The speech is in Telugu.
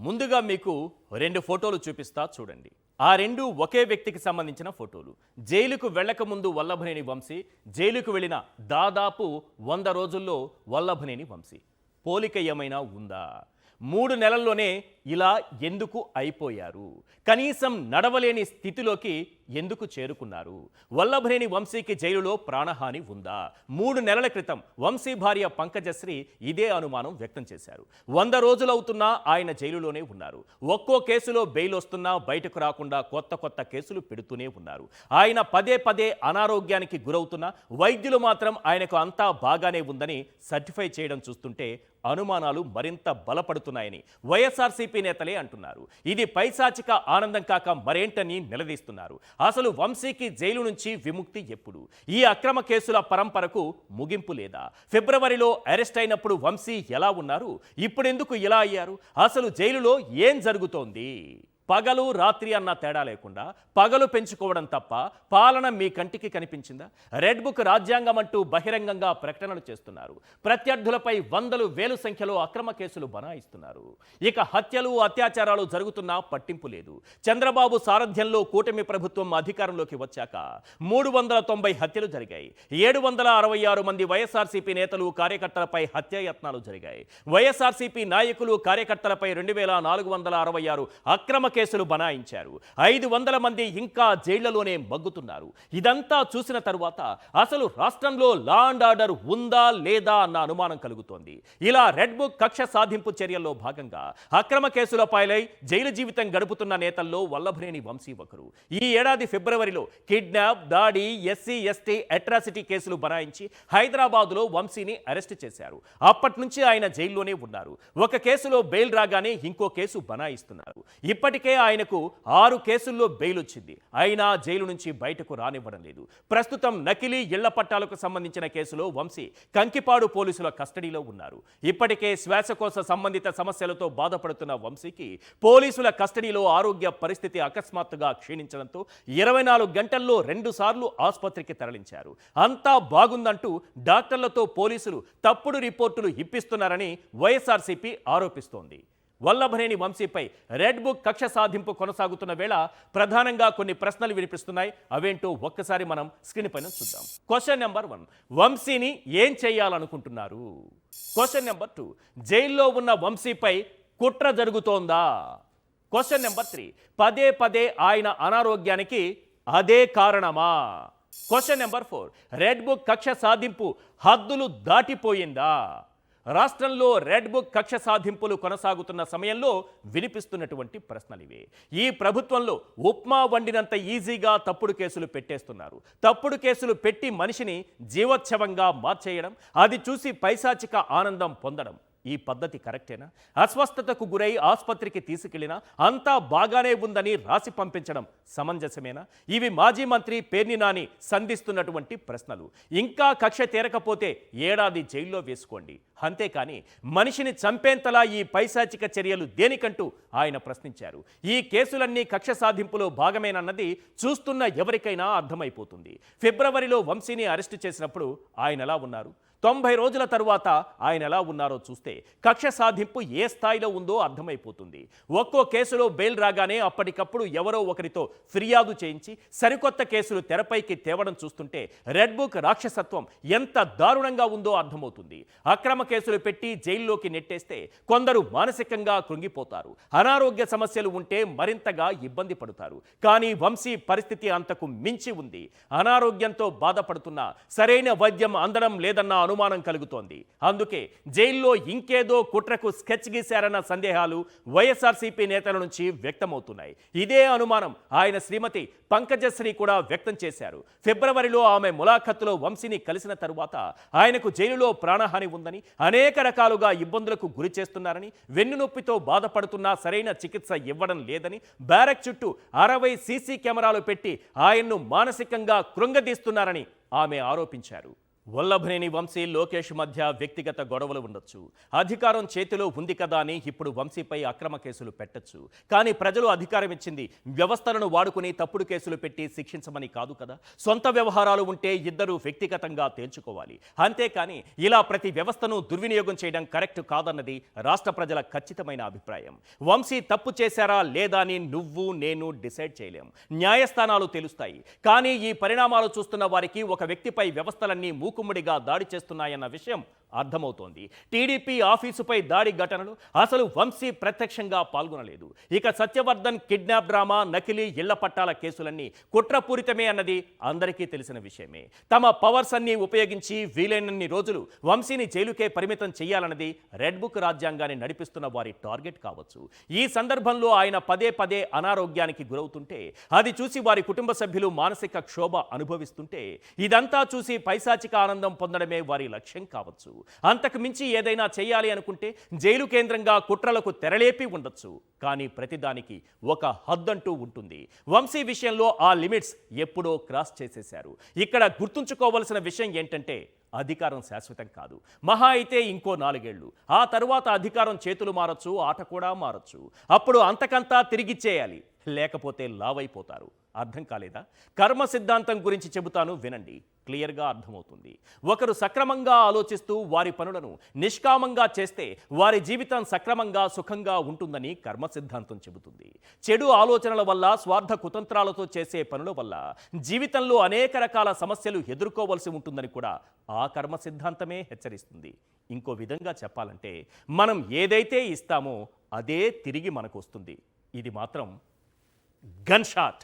ముందుగా మీకు రెండు ఫోటోలు చూపిస్తా చూడండి. ఆ రెండు ఒకే వ్యక్తికి సంబంధించిన ఫోటోలు. జైలుకు వెళ్ళక ముందు వల్లభనేని వంశీ, జైలుకు వెళ్ళిన దాదాపు 100 రోజుల్లో వల్లభనేని వంశీ. పోలిక ఏమైనా ఉందా? 3 నెలల్లోనే ఇలా ఎందుకు అయిపోయారు? కనీసం నడవలేని స్థితిలోకి ఎందుకు చేరుకున్నారు? వల్లభనేని వంశీకి జైలులో ప్రాణహాని ఉందా? 3 నెలల క్రితం వంశీ భార్య పంకజశ్రీ ఇదే అనుమానం వ్యక్తం చేశారు. 100 రోజులవుతున్నా ఆయన జైలులోనే ఉన్నారు. ఒక్కో కేసులో బెయిల్ వస్తున్నా బయటకు రాకుండా కొత్త కేసులు పెడుతూనే ఉన్నారు. ఆయన పదే పదే అనారోగ్యానికి గురవుతున్నా వైద్యులు మాత్రం ఆయనకు అంతా బాగానే ఉందని సర్టిఫై చేయడం చూస్తుంటే అనుమానాలు మరింత బలపడుతున్నాయని వైఎస్ఆర్సీపీ నేతలే అంటున్నారు. ఇది పైశాచిక ఆనందం కాక మరేంటని నిలదీస్తున్నారు. అసలు వంశీకి జైలు నుంచి విముక్తి ఎప్పుడు? ఈ అక్రమ కేసుల పరంపరకు ముగింపు లేదా? ఫిబ్రవరిలో అరెస్ట్ అయినప్పుడు వంశీ ఎలా ఉన్నారు? ఇప్పుడెందుకు ఇలా అయ్యారు? అసలు జైలులో ఏం జరుగుతోంది? పగలు రాత్రి అన్న తేడా లేకుండా పగలు పెంచుకోవడం తప్ప పాలన మీ కంటికి కనిపించిందా? రెడ్ బుక్ రాజ్యాంగం అంటూ బహిరంగంగా ప్రకటనలు చేస్తున్నారు. ప్రత్యర్థులపై వందలు వేలు సంఖ్యలో అక్రమ కేసులు బనాయిస్తున్నారు. ఇక హత్యలు అత్యాచారాలు జరుగుతున్నా పట్టింపు లేదు. చంద్రబాబు సారథ్యంలో కూటమి ప్రభుత్వం అధికారంలోకి వచ్చాక 390 హత్యలు జరిగాయి. 766 మంది వైఎస్ఆర్సీపీ నేతలు కార్యకర్తలపై హత్యాయత్నాలు జరిగాయి. వైఎస్ఆర్సీపీ నాయకులు కార్యకర్తలపై 2466 అక్రమ కేసులు బనాయించారు. 500 మంది ఇంకా జైళ్లలోనే మగ్గుతున్నారు. ఇదంతా చూసిన తరువాత అసలు రాష్ట్రంలో లా అండ్ ఆర్డర్ ఉందా లేదా అన్న అనుమానం కలుగుతోంది. ఇలా రెడ్ బుక్ కక్ష సాధింపు చర్యల్లో భాగంగా అక్రమ కేసులపైలై జైలు జీవితం గడుపుతున్న నేతల్లో వల్లభనేని వంశీ ఒకరు. ఈ ఏడాది ఫిబ్రవరిలో కిడ్నాప్, దాడి, ఎస్సీ ఎస్టీ అట్రాసిటీ కేసులు బనాయించి హైదరాబాదులో వంశీని అరెస్ట్ చేశారు. అప్పటి నుంచి ఆయన జైల్లోనే ఉన్నారు. ఒక కేసులో బెయిల్ రాగానే ఇంకో కేసు బనాయిస్తున్నారు. ఇప్పటికే ఆయనకు 6 కేసుల్లో బెయిల్ వచ్చింది. అయినా జైలు నుంచి బయటకు రానివ్వడం లేదు. ప్రస్తుతం నకిలీ ఇళ్ల పట్టాలకు సంబంధించిన కేసులో వంశీ కంకిపాడు పోలీసుల కస్టడీలో ఉన్నారు. ఇప్పటికే శ్వాసకోశ సంబంధిత సమస్యలతో బాధపడుతున్న వంశీకి పోలీసుల కస్టడీలో ఆరోగ్య పరిస్థితి అకస్మాత్తుగా క్షీణించడంతో 24 గంటల్లో 2 సార్లు ఆసుపత్రికి తరలించారు. అంతా బాగుందంటూ డాక్టర్లతో పోలీసులు తప్పుడు రిపోర్టులు ఇప్పిస్తున్నారని వైఎస్ఆర్సీపీ ఆరోపిస్తోంది. వల్లభనేని వంశీపై రెడ్ బుక్ కక్ష సాధింపు కొనసాగుతున్న వేళ ప్రధానంగా కొన్ని ప్రశ్నలు వినిపిస్తున్నాయి. అవేంటో ఒక్కసారి మనం స్క్రీన్ పైన చూద్దాం. క్వశ్చన్ నెంబర్ 1, వంశీని ఏం చేయాలనుకుంటున్నారు? క్వశ్చన్ నెంబర్ 2, జైల్లో ఉన్న వంశీపై కుట్ర జరుగుతోందా? క్వశ్చన్ నెంబర్ 3, పదే పదే ఆయన అనారోగ్యానికి అదే కారణమా? క్వశ్చన్ నెంబర్ 4, రెడ్ బుక్ కక్ష సాధింపు హద్దులు దాటిపోయిందా? రాష్ట్రంలో రెడ్ బుక్ కక్ష సాధింపులు కొనసాగుతున్న సమయంలో వినిపిస్తున్నటువంటి ప్రశ్నలివే. ఈ ప్రభుత్వంలో ఉప్మా వండినంత ఈజీగా తప్పుడు కేసులు పెట్టేస్తున్నారు. తప్పుడు కేసులు పెట్టి మనిషిని జీవోత్సవంగా మార్చేయడం, అది చూసి పైశాచిక ఆనందం పొందడం, ఈ పద్ధతి కరెక్టేనా? అస్వస్థతకు గురై ఆసుపత్రికి తీసుకెళ్లినా అంతా బాగానే ఉందని రాసి పంపించడం సమంజసమేనా? ఇవి మాజీ మంత్రి పేర్ని నాని సంధిస్తున్నటువంటి ప్రశ్నలు. ఇంకా కక్ష తీరకపోతే ఏడాది జైల్లో వేసుకోండి, అంతేకాని మనిషిని చంపేంతలా ఈ పైశాచిక చర్యలు దేనికంటూ ఆయన ప్రశ్నించారు. ఈ కేసులన్నీ కక్ష సాధింపులో భాగమేనన్నది చూస్తున్న ఎవరికైనా అర్థమైపోతుంది. ఫిబ్రవరిలో వంశీని అరెస్టు చేసినప్పుడు ఆయన ఎలా ఉన్నారు? 90 రోజుల తరువాత ఆయన ఎలా ఉన్నారో చూస్తే కక్ష సాధింపు ఏ స్థాయిలో ఉందో అర్థమైపోతుంది. ఒక్కో కేసులో బెయిల్ రాగానే అప్పటికప్పుడు ఎవరో ఒకరితో ఫిర్యాదు చేయించి సరికొత్త కేసులు తెరపైకి తేవడం చూస్తుంటే రెడ్ బుక్ రాక్షసత్వం ఎంత దారుణంగా ఉందో అర్థమవుతుంది. అక్రమ కేసులు పెట్టి జైల్లోకి నెట్టేస్తే కొందరు మానసికంగా కృంగిపోతారు. అనారోగ్య సమస్యలు ఉంటే మరింతగా ఇబ్బంది పడతారు. కానీ వంశీ పరిస్థితి అంతకు మించి ఉంది. అనారోగ్యంతో బాధపడుతున్న సరైన వైద్యం అందడం లేదన్న అనుమానం కలుగుతోంది. అందుకే జైల్లో ఇంకేదో కుట్రకు స్కెచ్ గీశారన్న సందేహాలు వైఎస్ఆర్సీపీ నేతల నుంచి వ్యక్తమవుతున్నాయి. ఇదే అనుమానం ఆయన శ్రీమతి పంకజశ్రీ కూడా వ్యక్తం చేశారు. ఫిబ్రవరిలో ఆమె ములాఖత్తులో వంశీని కలిసిన తరువాత ఆయనకు జైలులో ప్రాణహాని ఉందని, అనేక రకాలుగా ఇబ్బందులకు గురి చేస్తున్నారని, వెన్నునొప్పితో బాధపడుతున్నా సరైన చికిత్స ఇవ్వడం లేదని, బ్యారక్ చుట్టూ 60 సీసీ కెమెరాలు పెట్టి ఆయన్ను మానసికంగా కృంగదీస్తున్నారని ఆమె ఆరోపించారు. వల్లభనేని వంశీ లోకేష్ మధ్య వ్యక్తిగత గొడవలు ఉండొచ్చు. అధికారం చేతిలో ఉంది కదా అని ఇప్పుడు వంశీపై అక్రమ కేసులు పెట్టొచ్చు. కానీ ప్రజలు అధికారం ఇచ్చింది వ్యవస్థలను వాడుకుని తప్పుడు కేసులు పెట్టి శిక్షించమని కాదు కదా. సొంత వ్యవహారాలు ఉంటే ఇద్దరు వ్యక్తిగతంగా తేల్చుకోవాలి. అంతేకాని ఇలా ప్రతి వ్యవస్థను దుర్వినియోగం చేయడం కరెక్ట్ కాదన్నది రాష్ట్ర ప్రజల ఖచ్చితమైన అభిప్రాయం. వంశీ తప్పు చేశారా లేదా అని నువ్వు నేను డిసైడ్ చేయలేం. న్యాయస్థానాలు తెలుస్తాయి. కానీ ఈ పరిణామాలు చూస్తున్న వారికి ఒక వ్యక్తిపై వ్యవస్థలన్నీ మూకుమ్మడిగా దాడి చేస్తున్నాయన్న విషయం అర్థమవుతోంది. టీడీపీ ఆఫీసుపై దాడి ఘటనలు అసలు వంశీ ప్రత్యక్షంగా పాల్గొనలేదు. ఇక సత్యవర్ధన్ కిడ్నాప్ డ్రామా, నకిలీ ఇళ్ల పట్టాల కేసులన్నీ కుట్రపూరితమే అన్నది అందరికీ తెలిసిన విషయమే. తమ పవర్స్ అన్ని ఉపయోగించి వీలైనన్ని రోజులు వంశీని జైలుకే పరిమితం చేయాలన్నది రెడ్ బుక్ రాజ్యాంగాన్ని నడిపిస్తున్న వారి టార్గెట్ కావచ్చు. ఈ సందర్భంలో ఆయన పదే పదే అనారోగ్యానికి గురవుతుంటే, అది చూసి వారి కుటుంబ సభ్యులు మానసిక క్షోభ అనుభవిస్తుంటే, ఇదంతా చూసి పైశాచిక ఆనందం పొందడమే వారి లక్ష్యం కావచ్చు. అంతకు మించి ఏదైనా చేయాలి అనుకుంటే జైలు కేంద్రంగా కుట్రలకు తెరలేపి ఉండొచ్చు. కానీ ప్రతిదానికి ఒక హద్దంటూ ఉంటుంది. వంశీ విషయంలో ఆ లిమిట్స్ ఎప్పుడో క్రాస్ చేసేశారు. ఇక్కడ గుర్తుంచుకోవలసిన విషయం ఏంటంటే, అధికారం శాశ్వతం కాదు. మహా అయితే ఇంకో 4 ఏళ్ళు. ఆ తరువాత అధికారం చేతులు మారచ్చు, ఆట కూడా మారచ్చు. అప్పుడు అంతకంతా తిరిగిచ్చేయాలి, లేకపోతే లావైపోతారు. అర్థం కాలేదా? కర్మ సిద్ధాంతం గురించి చెబుతాను వినండి, క్లియర్గా అర్థమవుతుంది. ఒకరు సక్రమంగా ఆలోచిస్తూ వారి పనులను నిష్కామంగా చేస్తే వారి జీవితం సక్రమంగా సుఖంగా ఉంటుందని కర్మ సిద్ధాంతం చెబుతుంది. చెడు ఆలోచనల వల్ల, స్వార్థ కుతంత్రాలతో చేసే పనుల వల్ల జీవితంలో అనేక రకాల సమస్యలు ఎదుర్కోవలసి ఉంటుందని కూడా ఆ కర్మ సిద్ధాంతమే హెచ్చరిస్తుంది. ఇంకో విధంగా చెప్పాలంటే, మనం ఏదైతే ఇస్తామో అదే తిరిగి మనకు వస్తుంది. ఇది మాత్రం గన్ షాట్.